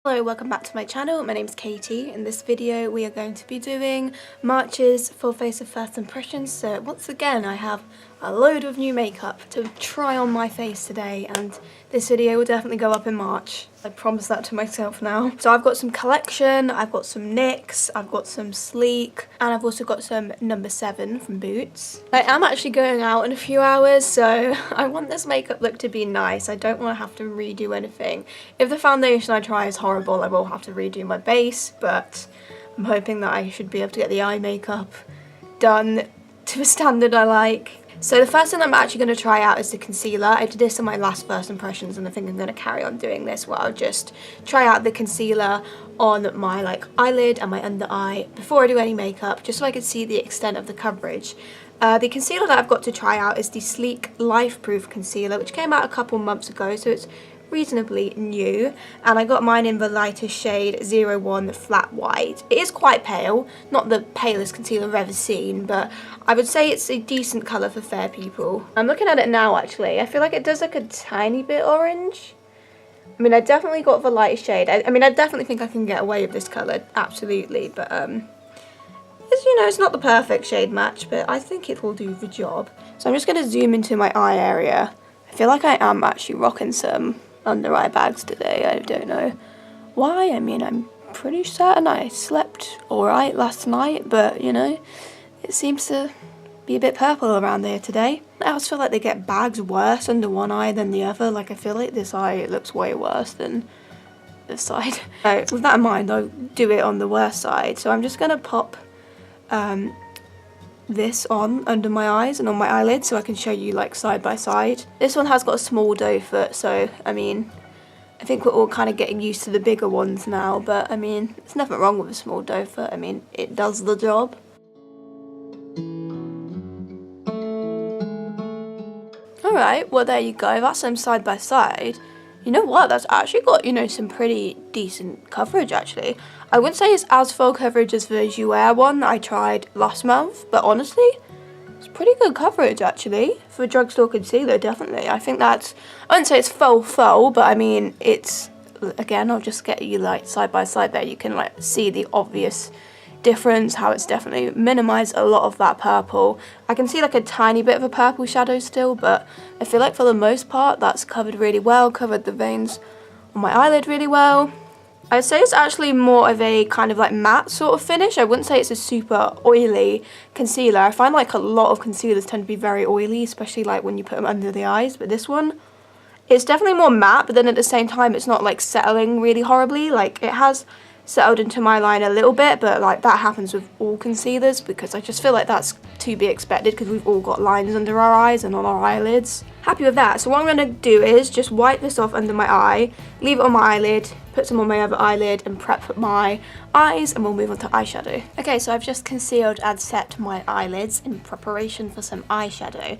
Hello, welcome back to my channel. My name's Katie. In this video we are going to be doing March's full face of first impressions. So once again I have a load of new makeup to try on my face today, and this video will definitely go up in March. I promise that to myself now. So I've got some Collection, I've got some NYX, I've got some Sleek, and I've also got some No. 7 from Boots. I am actually going out in a few hours, so I want this makeup look to be nice. I don't want to have to redo anything. If the foundation I try is horrible, I will have to redo my base, but I'm hoping that I should be able to get the eye makeup done to a standard I like. So the first thing I'm actually going to try out is the concealer. I did this in my last first impressions, and I think I'm going to carry on doing this where I'll just try out the concealer on my eyelid and my under eye before I do any makeup, just so I can see the extent of the coverage. The concealer that I've got to try out is the Sleek Life Proof Concealer, which came out a couple months ago, so it's reasonably new, and I got mine in the lightest shade 01 Flat White. It is quite pale, not the palest concealer I've ever seen, but I would say it's a decent colour for fair people. I'm looking at it now actually, I feel like it does look a tiny bit orange. I mean, I definitely got the lightest shade. I mean, I definitely think I can get away with this colour, absolutely, but it's, you know, it's not the perfect shade match, but I think it will do the job. So I'm just going to zoom into my eye area. I feel like I am actually rocking some under eye bags today. I don't know why. I mean, I'm pretty certain I slept alright last night, but you know, it seems to be a bit purple around here today. I always feel like they get bags worse under one eye than the other. Like, I feel like this eye looks way worse than this side. So with that in mind, I'll do it on the worst side. So I'm just gonna pop this on under my eyes and on my eyelids so I can show you like side by side. This one has got a small doe foot, so I mean, I think we're all kind of getting used to the bigger ones now, but I mean, there's nothing wrong with a small doe foot. I mean, it does the job. Alright, well there you go, that's them side by side. You know what, that's actually got, you know, some pretty decent coverage actually. I wouldn't say it's as full coverage as the Jouer one that I tried last month, but honestly, it's pretty good coverage actually. For a drugstore concealer, definitely. I think that's, I wouldn't say it's full, but I mean, it's, again, I'll just get you like side by side there. You can like see the obvious difference, how it's definitely minimized a lot of that purple. I can see like a tiny bit of a purple shadow still, but I feel like for the most part that's covered really well, covered the veins on my eyelid really well. I'd say it's actually more of a kind of like matte sort of finish. I wouldn't say it's a super oily concealer. I find like a lot of concealers tend to be very oily, especially like when you put them under the eyes, but this one, it's definitely more matte, but then at the same time it's not like settling really horribly. Like, it has settled into my line a little bit, but like that happens with all concealers because I just feel like that's to be expected because we've all got lines under our eyes and on our eyelids. Happy with that. So what I'm going to do is just wipe this off under my eye, leave it on my eyelid, put some on my other eyelid and prep my eyes, and we'll move on to eyeshadow. Okay, so I've just concealed and set my eyelids in preparation for some eyeshadow.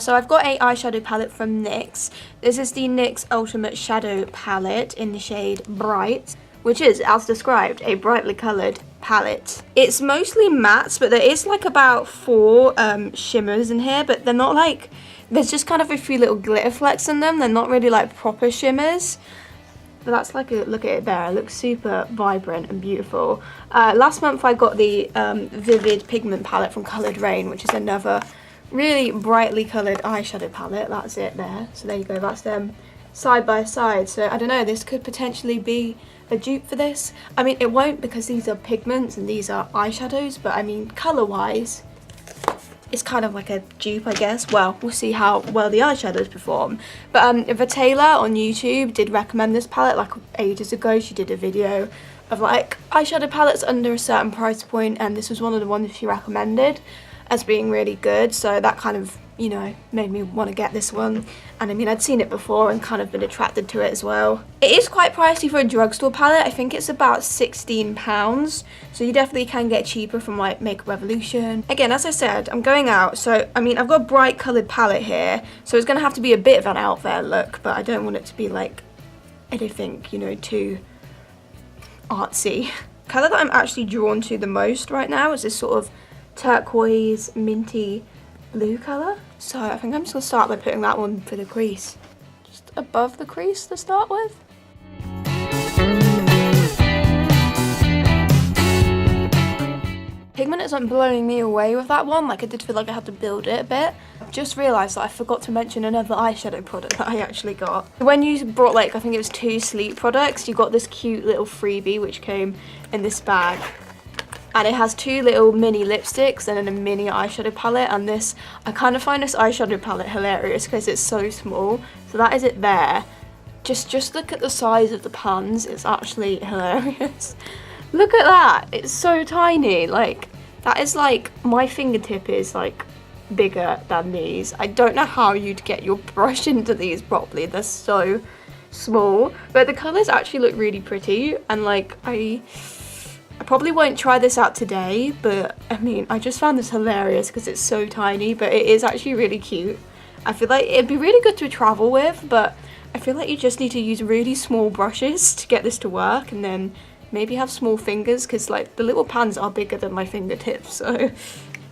So I've got a eyeshadow palette from NYX. This is the NYX Ultimate Shadow Palette in the shade Bright, which is, as described, a brightly coloured palette. It's mostly mattes, but there is like about 4 shimmers in here, but they're not like, there's just kind of a few little glitter flecks in them. They're not really like proper shimmers. But that's like a look at it there. It looks super vibrant and beautiful. Last month I got the Vivid Pigment palette from Coloured Rain, which is another really brightly coloured eyeshadow palette. That's it there. So there you go, that's them side by side. So I don't know, this could potentially be a dupe for this. I mean, it won't because these are pigments and these are eyeshadows, but I mean, colour wise, it's kind of like a dupe, I guess. Well, we'll see how well the eyeshadows perform. But the Taylor on YouTube did recommend this palette like ages ago. She did a video of like eyeshadow palettes under a certain price point, and this was one of the ones she recommended as being really good, so that kind of, you know, made me want to get this one. And I mean, I'd seen it before and kind of been attracted to it as well. It is quite pricey for a drugstore palette. I think it's about £16, so you definitely can get cheaper from like Makeup Revolution. Again, as I said, I'm going out, so I mean, I've got a bright coloured palette here, so it's going to have to be a bit of an out there look, but I don't want it to be like anything, you know, too artsy. Colour that I'm actually drawn to the most right now is this sort of turquoise minty blue colour. So I think I'm just going to start by putting that one for the crease. Just above the crease to start with. Pigment isn't blowing me away with that one. Like, I did feel like I had to build it a bit. I've just realised that I forgot to mention another eyeshadow product that I actually got. When you brought, like, I think it was 2 sleep products, you got this cute little freebie which came in this bag. And it has 2 little mini lipsticks and then a mini eyeshadow palette. And this, I kind of find this eyeshadow palette hilarious because it's so small. So that is it there. Just look at the size of the pans. It's actually hilarious. Look at that. It's so tiny. Like, that is like, my fingertip is like bigger than these. I don't know how you'd get your brush into these properly. They're so small. But the colours actually look really pretty. And like, I probably won't try this out today. But I mean, I just found this hilarious because it's so tiny. But it is actually really cute. I feel like it'd be really good to travel with. But I feel like you just need to use really small brushes to get this to work. And then maybe have small fingers because like the little pans are bigger than my fingertips. So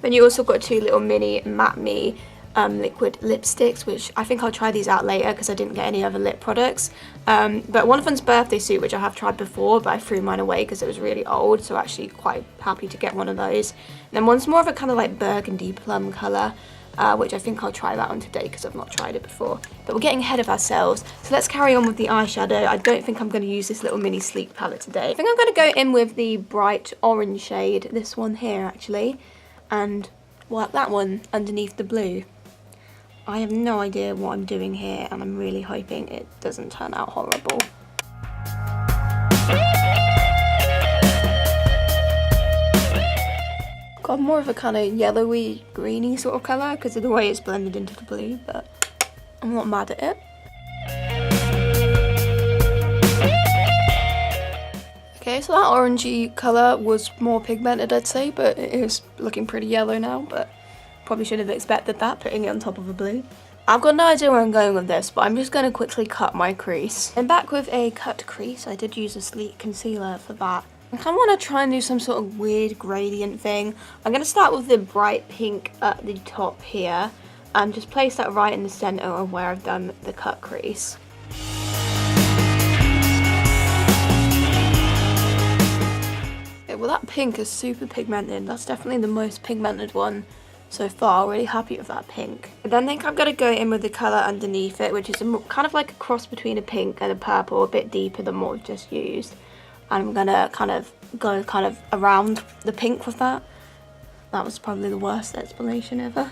then you also got 2 little mini Matte Me liquid lipsticks, which I think I'll try these out later because I didn't get any other lip products. But one of them's birthday suit, which I have tried before, but I threw mine away because it was really old, so actually quite happy to get one of those. And then one's more of a kind of like burgundy plum colour, which I think I'll try that on today because I've not tried it before. But we're getting ahead of ourselves, so let's carry on with the eyeshadow. I don't think I'm going to use this little mini sleep palette today. I think I'm going to go in with the bright orange shade, this one here actually, and work that one underneath the blue. I have no idea what I'm doing here, and I'm really hoping it doesn't turn out horrible. Got more of a kind of yellowy, greeny sort of colour because of the way it's blended into the blue, but I'm not mad at it. Okay, so that orangey colour was more pigmented, I'd say, but it is looking pretty yellow now, but probably should have expected that, putting it on top of a blue. I've got no idea where I'm going with this, but I'm just going to quickly cut my crease. I'm back with a cut crease. I did use a sleek concealer for that. I kind of want to try and do some sort of weird gradient thing. I'm going to start with the bright pink at the top here and just place that right in the centre of where I've done the cut crease. Okay, well, that pink is super pigmented. That's definitely the most pigmented one so far. Really happy with that pink. I then think I'm going to go in with the colour underneath it, which is kind of like a cross between a pink and a purple, a bit deeper than what we've just used. And I'm gonna go around the pink with that. That was probably the worst explanation ever.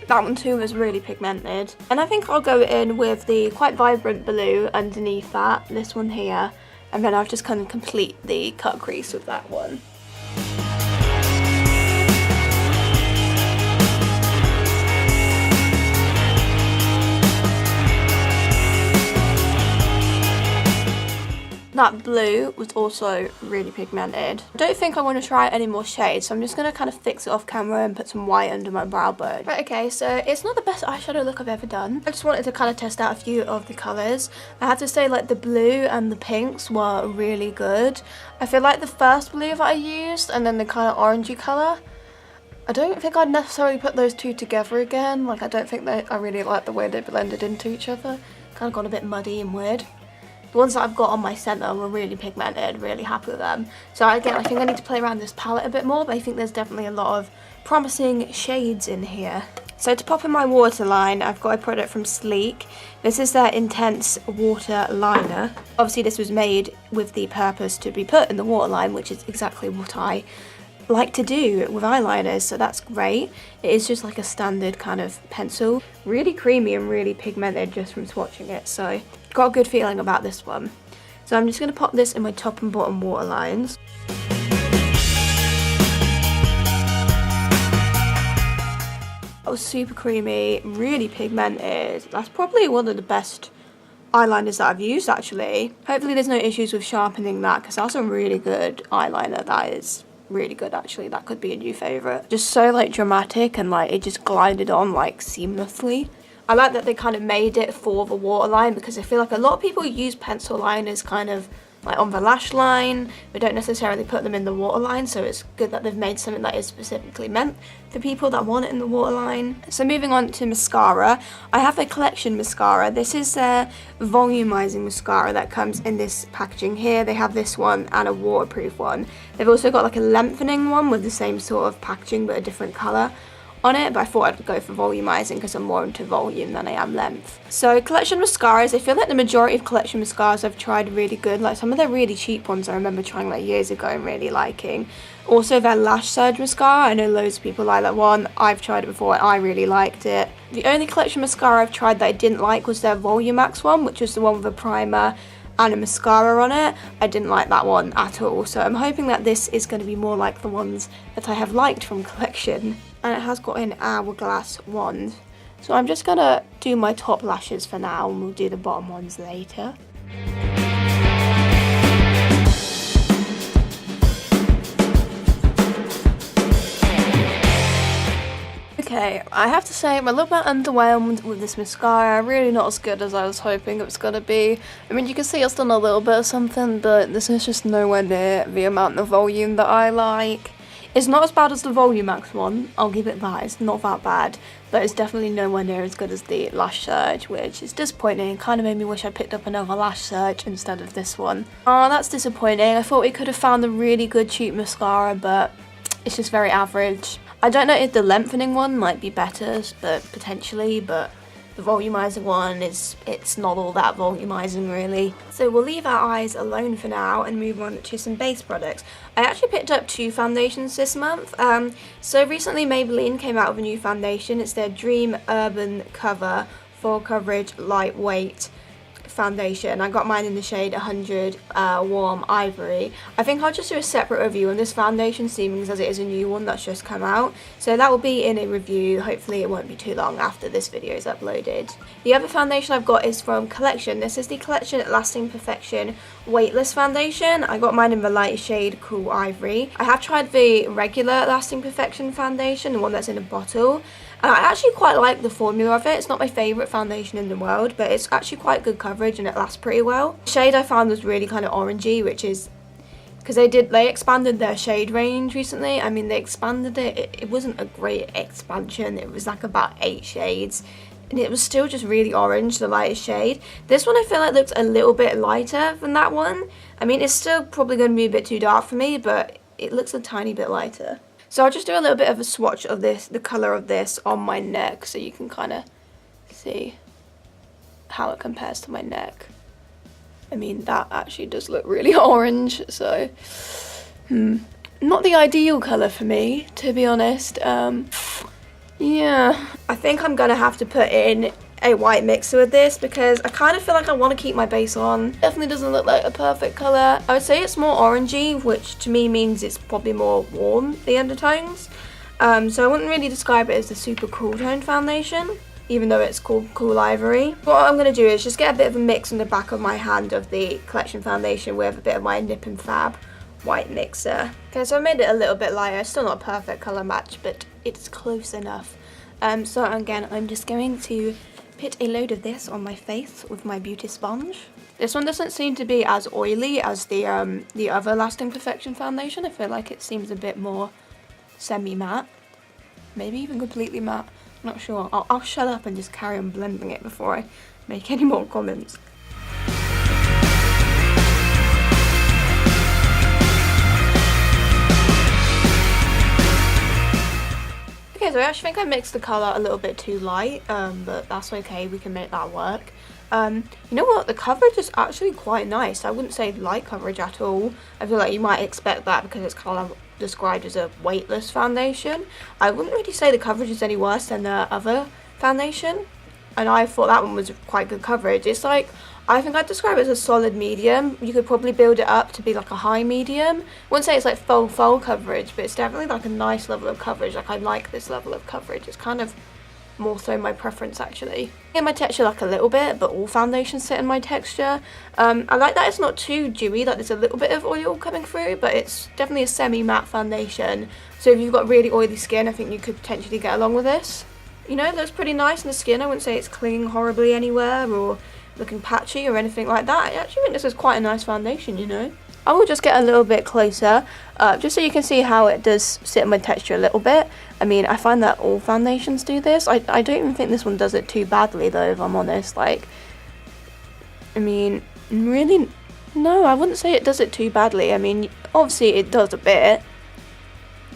That one too was really pigmented. And I think I'll go in with the quite vibrant blue underneath that, this one here. And then I'll just kind of complete the cut crease with that one. That blue was also really pigmented. I don't think I want to try any more shades, so I'm just going to kind of fix it off camera and put some white under my brow bone. Right, okay, so it's not the best eyeshadow look I've ever done. I just wanted to kind of test out a few of the colours. I have to say, like, the blue and the pinks were really good. I feel like the first blue that I used and then the kind of orangey colour, I don't think I'd necessarily put those two together again. Like, I don't think that I really like the way they blended into each other. Kind of got a bit muddy and weird. The ones that I've got on my centre were really pigmented, really happy with them. So again, I think I need to play around this palette a bit more, but I think there's definitely a lot of promising shades in here. So to pop in my waterline, I've got a product from Sleek. This is their Intense Water Liner. Obviously this was made with the purpose to be put in the waterline, which is exactly what I like to do with eyeliners, so that's great. It is just like a standard kind of pencil. Really creamy and really pigmented just from swatching it, so got a good feeling about this one. So I'm just going to pop this in my top and bottom waterlines. That was super creamy, really pigmented. That's probably one of the best eyeliners that I've used actually. Hopefully there's no issues with sharpening that, because that's a really good eyeliner. That is really good actually. That could be a new favourite. Just so like dramatic, and like it just glided on like seamlessly. I like that they kind of made it for the waterline, because I feel like a lot of people use pencil liners kind of like on the lash line. We don't necessarily put them in the waterline, so it's good that they've made something that is specifically meant for people that want it in the waterline. So moving on to mascara, I have a collection mascara. This is their volumizing mascara that comes in this packaging here. They have this one and a waterproof one. They've also got like a lengthening one with the same sort of packaging but a different colour on it, but I thought I'd go for volumizing because I'm more into volume than I am length. So collection mascaras, I feel like the majority of collection mascaras I've tried really good. Like some of the really cheap ones I remember trying like years ago and really liking. Also their Lash Surge mascara, I know loads of people like that one. I've tried it before and I really liked it. The only collection mascara I've tried that I didn't like was their Volumax one, which was the one with a primer and a mascara on it. I didn't like that one at all, so I'm hoping that this is going to be more like the ones that I have liked from collection. And it has got an hourglass wand. So I'm just going to do my top lashes for now and we'll do the bottom ones later. Okay, I have to say I'm a little bit underwhelmed with this mascara. Really not as good as I was hoping it was going to be. I mean, you can see it's done a little bit of something, but this is just nowhere near the amount of volume that I like. It's not as bad as the Volumax one, I'll give it that, it's not that bad, but it's definitely nowhere near as good as the Lash Surge, which is disappointing. It kind of made me wish I picked up another Lash Surge instead of this one. Oh, that's disappointing. I thought we could have found a really good cheap mascara, but it's just very average. I don't know if the lengthening one might be better, but potentially, but the volumizing one it's not all that volumizing really. So we'll leave our eyes alone for now and move on to some base products. I actually picked up 2 foundations this month. So recently Maybelline came out with a new foundation. It's their Dream Urban Cover Full Coverage Lightweight foundation. I got mine in the shade 100 Warm Ivory. I think I'll just do a separate review on this foundation, seeming as it is a new one that's just come out. So that will be in a review. Hopefully it won't be too long after this video is uploaded. The other foundation I've got is from Collection. This is the Collection Lasting Perfection Weightless Foundation. I got mine in the light shade Cool Ivory. I have tried the regular Lasting Perfection foundation, the one that's in a bottle. I actually quite like the formula of it. It's not my favourite foundation in the world, but it's actually quite good coverage and it lasts pretty well. The shade I found was really kind of orangey, which is because they expanded their shade range recently. I mean, they expanded it. It wasn't a great expansion. It was like about 8 shades. And it was still just really orange, the lightest shade. This one I feel like looks a little bit lighter than that one. I mean, it's still probably going to be a bit too dark for me, but it looks a tiny bit lighter. So I'll just do a little bit of a swatch of this, the colour of this on my neck, so you can kind of see how it compares to my neck. I mean, that actually does look really orange, so not the ideal colour for me, to be honest. Yeah, I think I'm gonna have to put in a white mixer with this because I kind of feel like I want to keep my base on. Definitely doesn't look like a perfect colour. I would say it's more orangey, which to me means it's probably more warm, the undertones. So I wouldn't really describe it as the super cool tone foundation, even though it's called Cool Ivory. What I'm going to do is just get a bit of a mix on the back of my hand of the Collection foundation with a bit of my Nip and Fab white mixer. Okay, so I made it a little bit lighter. It's still not a perfect colour match, but it's close enough. So again, I'm just going to put a load of this on my face with my beauty sponge. This one doesn't seem to be as oily as the other Lasting Perfection foundation. I feel like it seems a bit more semi-matte, maybe even completely matte. I'm not sure. I'll shut up and just carry on blending it before I make any more comments. Okay, so I actually think I mixed the colour a little bit too light, but that's okay, we can make that work. You know what, the coverage is actually quite nice. I wouldn't say light coverage at all. I feel like you might expect that because it's kind of described as a weightless foundation. I wouldn't really say the coverage is any worse than the other foundation, and I thought that one was quite good coverage. It's like, I think I'd describe it as a solid medium. You could probably build it up to be like a high medium. I wouldn't say it's like full coverage, but it's definitely like a nice level of coverage. Like, I like this level of coverage. It's kind of more so my preference actually. In my texture like a little bit, but all foundations sit in my texture. I like that it's not too dewy, like there's a little bit of oil coming through, but it's definitely a semi-matte foundation. So if you've got really oily skin, I think you could potentially get along with this. You know, it looks pretty nice in the skin. I wouldn't say it's clinging horribly anywhere or looking patchy or anything like that. I actually think this is quite a nice foundation, you know. I will just get a little bit closer, just so you can see how it does sit in my texture a little bit. I mean, I find that all foundations do this. I don't even think this one does it too badly though, if I'm honest. Like, I mean, really, no, I wouldn't say it does it too badly. I mean, obviously it does a bit.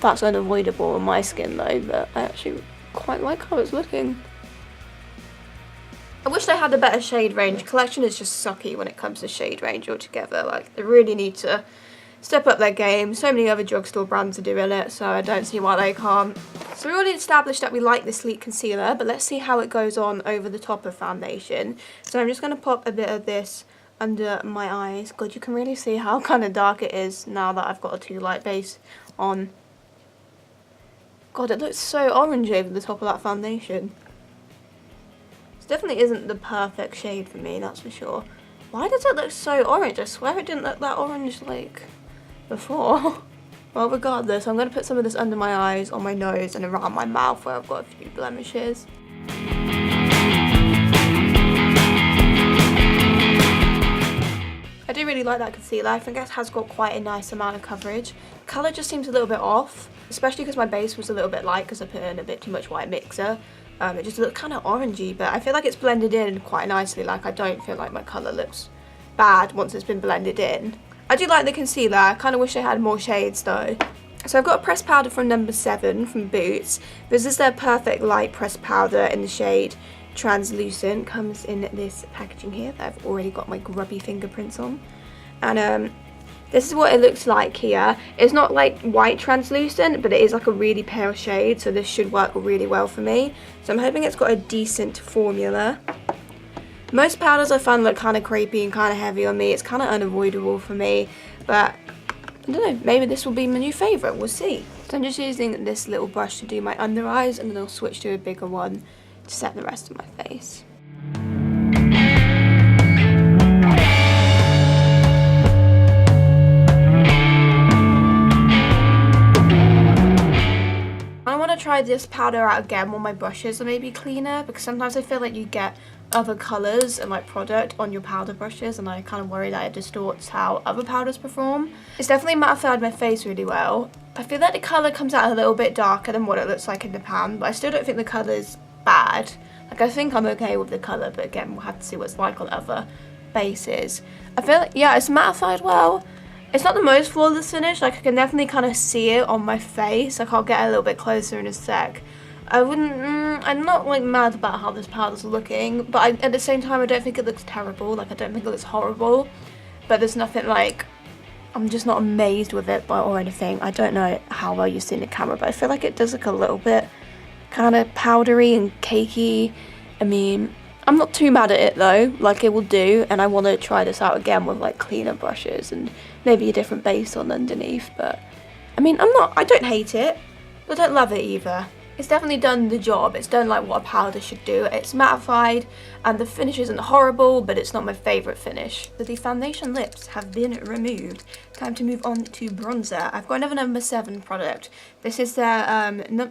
That's unavoidable on my skin though, but I actually quite like how it's looking. I wish they had a better shade range. Collection is just sucky when it comes to shade range altogether. Like, they really need to step up their game. So many other drugstore brands are doing it, so I don't see why they can't. So we already established that we like this sleek concealer, but let's see how it goes on over the top of foundation. So I'm just going to pop a bit of this under my eyes. God, you can really see how kind of dark it is now that I've got a too light base on. God, it looks so orange over the top of that foundation. Definitely isn't the perfect shade for me, that's for sure. Why does it look so orange? I swear it didn't look that orange like before. Well, regardless, I'm going to put some of this under my eyes, on my nose and around my mouth where I've got a few blemishes. I do really like that concealer. I think it has got quite a nice amount of coverage. The colour just seems a little bit off, especially because my base was a little bit light because I put in a bit too much white mixer. It just looks kind of orangey, but I feel like it's blended in quite nicely. Like, I don't feel like my colour looks bad once it's been blended in. I do like the concealer. I kind of wish I had more shades though. So I've got a pressed powder from number 7 from Boots. This is their Perfect Light pressed powder in the shade Translucent. Comes in this packaging here that I've already got my grubby fingerprints on. And this is what it looks like here. It's not like white translucent, but it is like a really pale shade, so this should work really well for me. So I'm hoping it's got a decent formula. Most powders I find look kind of crepey and kind of heavy on me. It's kind of unavoidable for me, but I don't know, maybe this will be my new favourite, we'll see. So I'm just using this little brush to do my under eyes, and then I'll switch to a bigger one to set the rest of my face. Try this powder out again when my brushes are maybe cleaner, because sometimes I feel like you get other colours and like product on your powder brushes, and I kind of worry that it distorts how other powders perform. It's definitely mattified my face really well. I feel like the colour comes out a little bit darker than what it looks like in the pan, but I still don't think the colour's bad. Like, I think I'm okay with the colour, but again, we'll have to see what it's like on other bases. I feel like, yeah, it's mattified well. It's not the most flawless finish. Like, I can definitely kind of see it on my face. Like, I'll get a little bit closer in a sec. I'm not like mad about how this powder's looking, but at the same time I don't think it looks terrible. Like, I don't think it looks horrible, but there's nothing like, I'm just not amazed with it or anything. I don't know how well you see in the camera, but I feel like it does look a little bit kind of powdery and cakey. I mean, I'm not too mad at it though, like it will do, and I want to try this out again with like cleaner brushes and maybe a different base on underneath. But I mean, I don't hate it, but I don't love it either. It's definitely done the job. It's done like what a powder should do. It's mattified and the finish isn't horrible, but it's not my favourite finish. So the foundation lips have been removed. Time to move on to bronzer. I've got another number 7 product. This is their,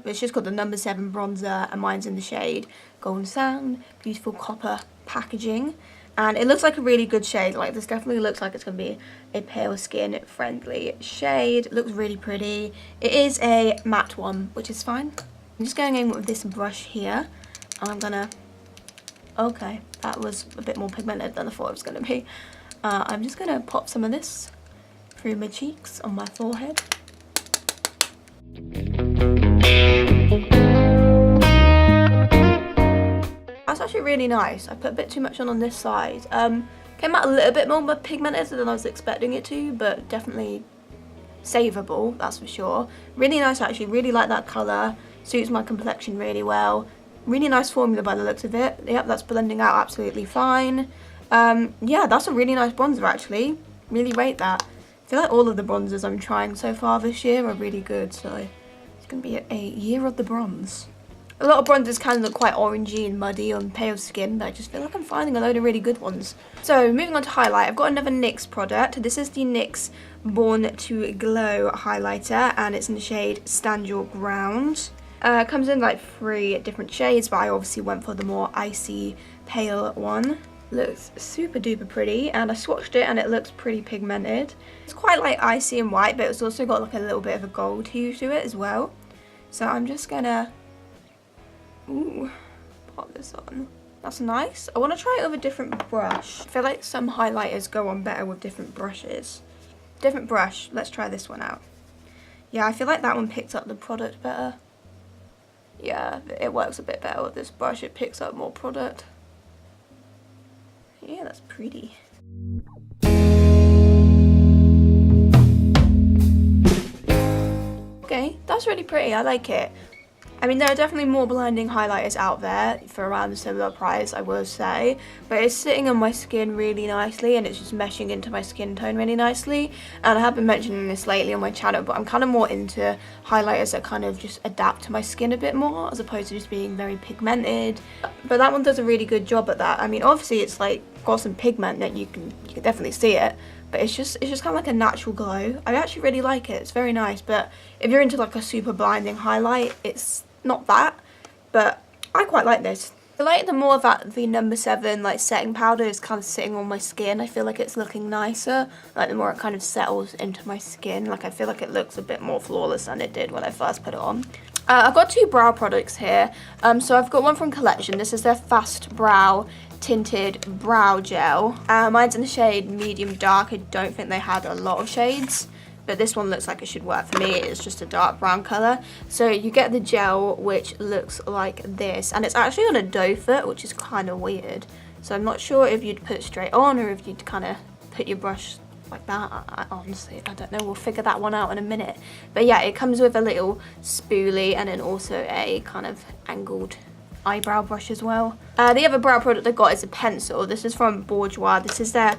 it's just called the number 7 bronzer, and mine's in the shade Golden Sand. Beautiful copper packaging. And it looks like a really good shade. Like, this definitely looks like it's going to be a pale skin friendly shade. It looks really pretty. It is a matte one, which is fine. I'm just going in with this brush here. I'm gonna, okay, that was a bit more pigmented than I thought it was gonna be. I'm just gonna pop some of this through my cheeks on my forehead. That's actually really nice. I put a bit too much on this side. Came out a little bit more pigmented than I was expecting it to, but definitely savable, that's for sure. Really nice actually, really like that colour. Suits my complexion really well. Really nice formula by the looks of it. Yep, that's blending out absolutely fine. Yeah, that's a really nice bronzer actually. Really rate that. I feel like all of the bronzers I'm trying so far this year are really good, so it's going to be a year of the bronze. A lot of bronzers can look quite orangey and muddy on pale skin, but I just feel like I'm finding a load of really good ones. So moving on to highlight, I've got another NYX product. This is the NYX Born to Glow highlighter, and it's in the shade Stand Your Ground. Comes in like 3 different shades, but I obviously went for the more icy pale one. looks super duper pretty, and I swatched it and it looks pretty pigmented. It's quite like icy and white, but it's also got like a little bit of a gold hue to it as well. So I'm just gonna pop this on. That's nice. I want to try it with a different brush. I feel like some highlighters go on better with different brushes. Different brush. Let's try this one out. Yeah, I feel like that one picks up the product better. Yeah, it works a bit better with this brush. It picks up more product. Yeah, that's pretty. Okay, that's really pretty. I like it. I mean, there are definitely more blinding highlighters out there for around a similar price, I will say, but it's sitting on my skin really nicely and it's just meshing into my skin tone really nicely. And I have been mentioning this lately on my channel, but I'm kind of more into highlighters that kind of just adapt to my skin a bit more, as opposed to just being very pigmented. But that one does a really good job at that. I mean, obviously it's like got some pigment that you can definitely see it, but it's just kind of like a natural glow. I actually really like it. It's very nice. But if you're into like a super blinding highlight, it's not that, but I quite like this. I like the more that the number 7 like setting powder is kind of sitting on my skin. I feel like it's looking nicer, like the more it kind of settles into my skin. Like I feel like it looks a bit more flawless than it did when I first put it on. I've got 2 brow products here. So I've got one from Collection. This is their Fast Brow Tinted Brow Gel. Mine's in the shade medium dark. I don't think they had a lot of shades, but this one looks like it should work for me. It's just a dark brown colour. So you get the gel, which looks like this, and it's actually on a doe foot, which is kind of weird. So I'm not sure if you'd put it straight on or if you'd kind of put your brush like that. Honestly, I don't know. We'll figure that one out in a minute. But yeah, it comes with a little spoolie and then also a kind of angled eyebrow brush as well. The other brow product I got is a pencil. This is from Bourjois. This is their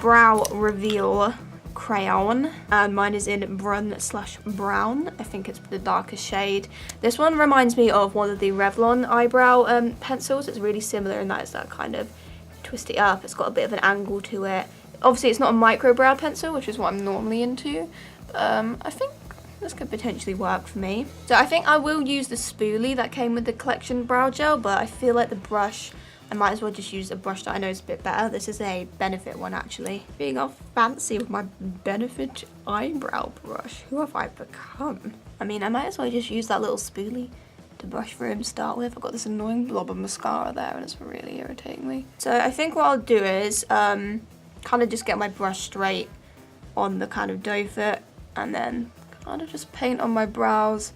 Brow Reveal Crayon, and mine is in Brun/Brown. I think it's the darkest shade. This one reminds me of one of the Revlon eyebrow pencils. It's really similar in that it's that kind of twisty up. It's got a bit of an angle to it. Obviously it's not a micro brow pencil, which is what I'm normally into. I think this could potentially work for me. So I think I will use the spoolie that came with the Collection brow gel, but I feel like the brush, I might as well just use a brush that I know is a bit better. This is a Benefit one, actually. Being all fancy with my Benefit eyebrow brush. Who have I become? I mean, I might as well just use that little spoolie to brush through and start with. I've got this annoying blob of mascara there and it's really irritating me. So I think what I'll do is kind of just get my brush straight on the kind of doe foot and then kind of just paint on my brows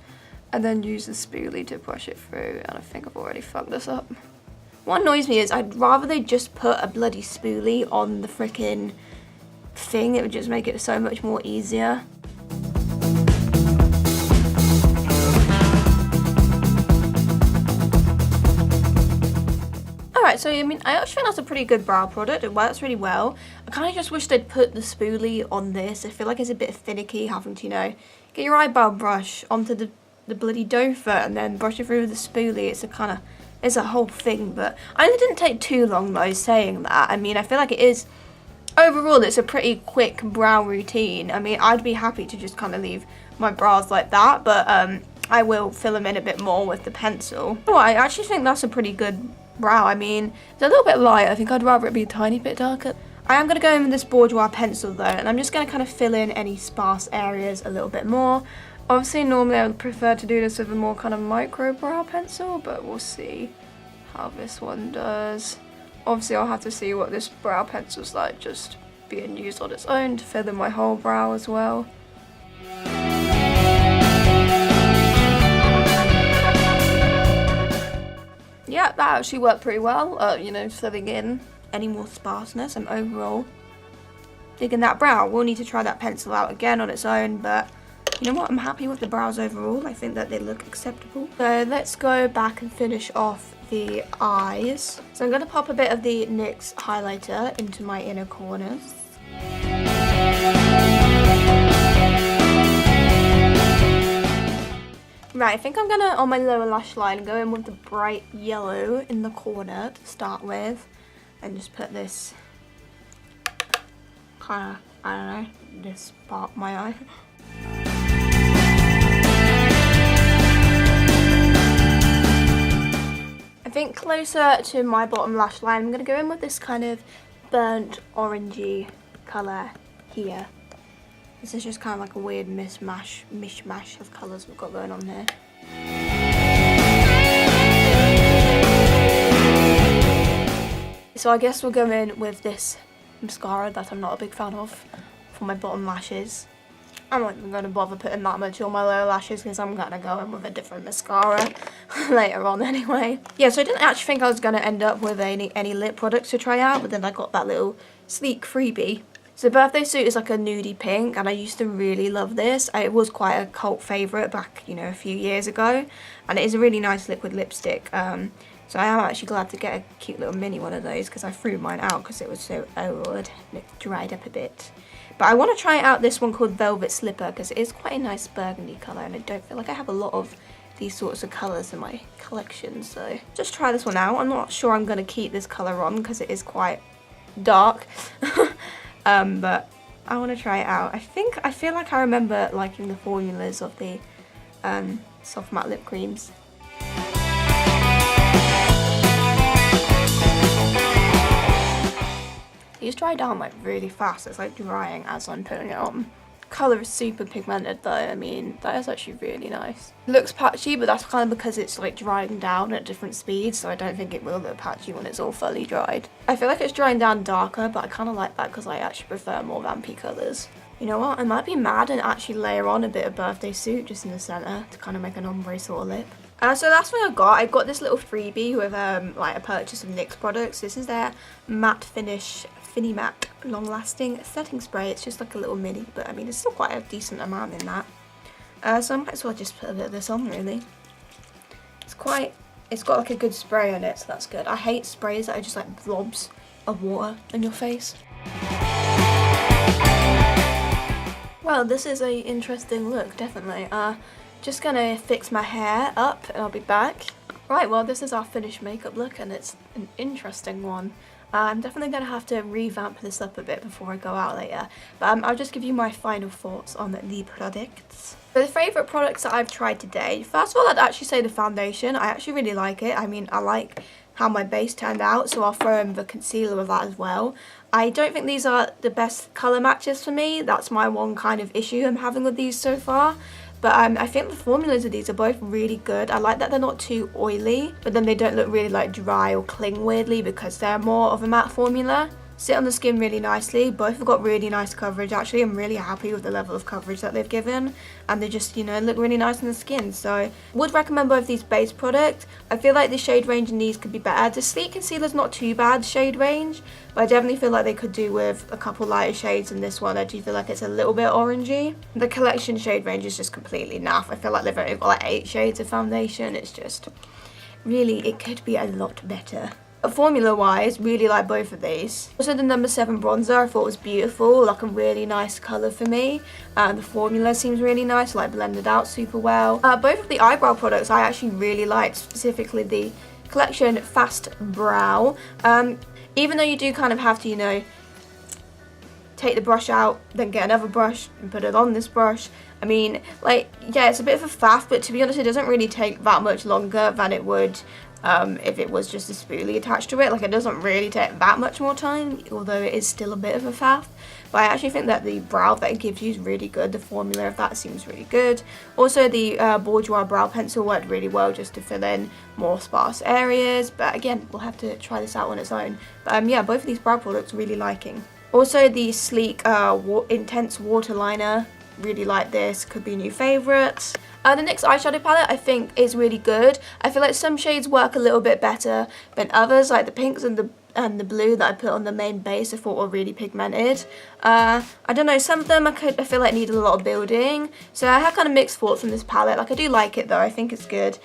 and then use the spoolie to brush it through. And I think I've already fucked this up. What annoys me is I'd rather they just put a bloody spoolie on the freaking thing. It would just make it so much more easier. Alright, so I mean, I actually think that's a pretty good brow product. It works really well. I kind of just wish they'd put the spoolie on this. I feel like it's a bit finicky having to, you know, get your eyebrow brush onto the bloody doe foot and then brush it through with the spoolie. It's a whole thing, but I only didn't take too long though saying that. I mean, I feel like it is, overall, it's a pretty quick brow routine. I mean, I'd be happy to just kind of leave my brows like that, but I will fill them in a bit more with the pencil. Oh, I actually think that's a pretty good brow. I mean, it's a little bit light. I think I'd rather it be a tiny bit darker. I am going to go in with this Bourjois pencil though, and I'm just going to kind of fill in any sparse areas a little bit more. Obviously, normally I would prefer to do this with a more kind of micro brow pencil, but we'll see how this one does. Obviously, I'll have to see what this brow pencil's like just being used on its own to fill in my whole brow as well. Yeah, that actually worked pretty well, you know, filling in any more sparseness, and overall digging that brow. We'll need to try that pencil out again on its own, but you know what, I'm happy with the brows overall. I think that they look acceptable. So let's go back and finish off the eyes. So I'm going to pop a bit of the NYX highlighter into my inner corners. Right, I think I'm going to, on my lower lash line, go in with the bright yellow in the corner to start with. And just put this kind of, I don't know, this part of my eye. I think getting closer to my bottom lash line, I'm going to go in with this kind of burnt orangey colour here. This is just kind of like a weird mishmash of colours we've got going on here. So I guess we'll go in with this mascara that I'm not a big fan of for my bottom lashes. I'm not even going to bother putting that much on my lower lashes because I'm going to go in with a different mascara later on anyway. Yeah, so I didn't actually think I was going to end up with any lip products to try out, but then I got that little sleek freebie. So Birthday Suit is like a nudie pink, and I used to really love this. It was quite a cult favourite back, you know, a few years ago, and it is a really nice liquid lipstick. So I am actually glad to get a cute little mini one of those because I threw mine out because it was so old and it dried up a bit. But I want to try out this one called Velvet Slipper because it is quite a nice burgundy colour, and I don't feel like I have a lot of these sorts of colours in my collection. So just try this one out. I'm not sure I'm going to keep this colour on because it is quite dark. But I want to try it out. I feel like I remember liking the formulas of the soft matte lip creams. These dry down like really fast. It's like drying as I'm putting it on. Colour is super pigmented though. I mean, that is actually really nice. It looks patchy, but that's kind of because it's like drying down at different speeds, so I don't think it will look patchy when it's all fully dried. I feel like it's drying down darker, but I kind of like that because I actually prefer more vampy colours. You know what? I might be mad and actually layer on a bit of Birthday Suit just in the centre to kind of make an ombre sort of lip. So that's what I got. I got this little freebie with like a purchase of NYX products. This is their matte finish Finny Matte long lasting setting spray. It's just like a little mini, but I mean it's still quite a decent amount in that. So I might as well just put a bit of this on really. It's got like a good spray on it, so that's good. I hate sprays that are just like blobs of water in your face. Well, this is a interesting look, definitely. Just gonna fix my hair up and I'll be back. Right, well this is our finished makeup look and it's an interesting one. I'm definitely going to have to revamp this up a bit before I go out later, but I'll just give you my final thoughts on the products. So the favourite products that I've tried today, first of all I'd actually say the foundation. I actually really like it. I mean, I like how my base turned out, so I'll throw in the concealer with that as well. I don't think these are the best colour matches for me. That's my one kind of issue I'm having with these so far. But I think the formulas of these are both really good. I like that they're not too oily, but then they don't look really like dry or cling weirdly because they're more of a matte formula. Sit on the skin really nicely. Both have got really nice coverage actually. I'm really happy with the level of coverage that they've given, and they just, you know, look really nice on the skin. So would recommend both these base products. I feel like the shade range in these could be better. The Sleek Concealer's not too bad shade range, but I definitely feel like they could do with a couple lighter shades in this one. I do feel like it's a little bit orangey. The collection shade range is just completely naff. I feel like they've only got like 8 shades of foundation. It's just, really, it could be a lot better. Formula wise, really like both of these. Also the number 7 bronzer I thought was beautiful, like a really nice colour for me. The formula seems really nice, like blended out super well. Both of the eyebrow products I actually really liked, specifically the collection Fast Brow. Even though you do kind of have to, you know, take the brush out, then get another brush and put it on this brush. I mean, like, yeah, it's a bit of a faff, but to be honest, it doesn't really take that much longer than it would if it was just a spoolie attached to it. Like, it doesn't really take that much more time, although it is still a bit of a faff. But I actually think that the brow that it gives you is really good. The formula of that seems really good. Also, the Bourjois brow pencil worked really well just to fill in more sparse areas. But again, we'll have to try this out on its own. But yeah, both of these brow products really liking. Also, the Sleek Intense Water Liner. Really like this, could be a new favourite. The NYX eyeshadow palette I think is really good. I feel like some shades work a little bit better than others, like the pinks and the blue that I put on the main base I thought were really pigmented. I don't know, some of them I feel like needed a lot of building. So I have kind of mixed thoughts on this palette. Like, I do like it though, I think it's good.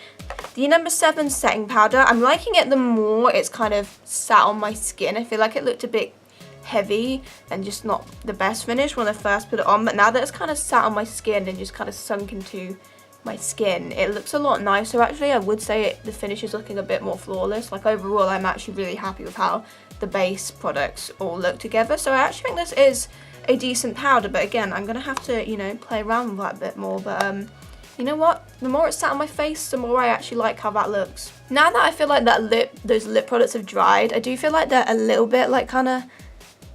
The number 7 setting powder, I'm liking it the more it's kind of sat on my skin. I feel like it looked a bit heavy and just not the best finish when I first put it on, but now that it's kind of sat on my skin and just kind of sunk into my skin, it looks a lot nicer actually. I would say the finish is looking a bit more flawless. Like, overall I'm actually really happy with how the base products all look together, so I actually think this is a decent powder, but again I'm gonna have to, you know, play around with that a bit more. But you know what? The more it's sat on my face, the more I actually like how that looks. Now that I feel like those lip products have dried, I do feel like they're a little bit like kind of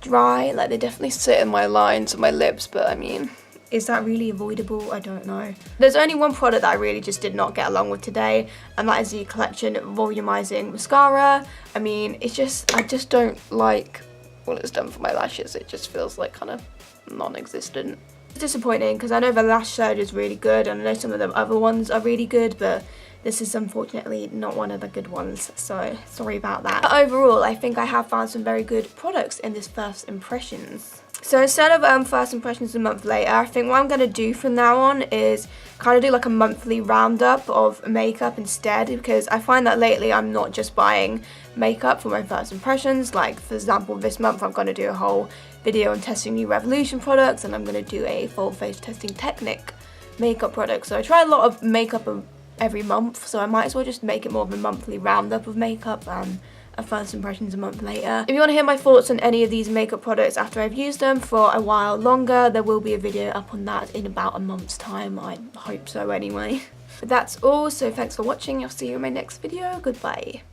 dry. Like they definitely sit in my lines of my lips, but I mean, is that really avoidable? I don't know. There's only one product that I really just did not get along with today, and that is the Collection Volumizing Mascara. I mean, I just don't like what it's done for my lashes. It just feels like kind of non-existent. It's disappointing because I know the lash shade is really good and I know some of the other ones are really good, but this is unfortunately not one of the good ones, so sorry about that. But overall, I think I have found some very good products in this first impressions. So instead of first impressions a month later, I think what I'm going to do from now on is kind of do like a monthly roundup of makeup instead, because I find that lately I'm not just buying makeup for my first impressions. Like for example, this month I'm going to do a whole video on testing new Revolution products, and I'm going to do a full face testing Technic makeup product. So I try a lot of makeup every month, so I might as well just make it more of a monthly roundup of makeup and a first impressions a month later. If you want to hear my thoughts on any of these makeup products after I've used them for a while longer, there will be a video up on that in about a month's time. I hope so anyway. But that's all, so thanks for watching. I'll see you in my next video. Goodbye.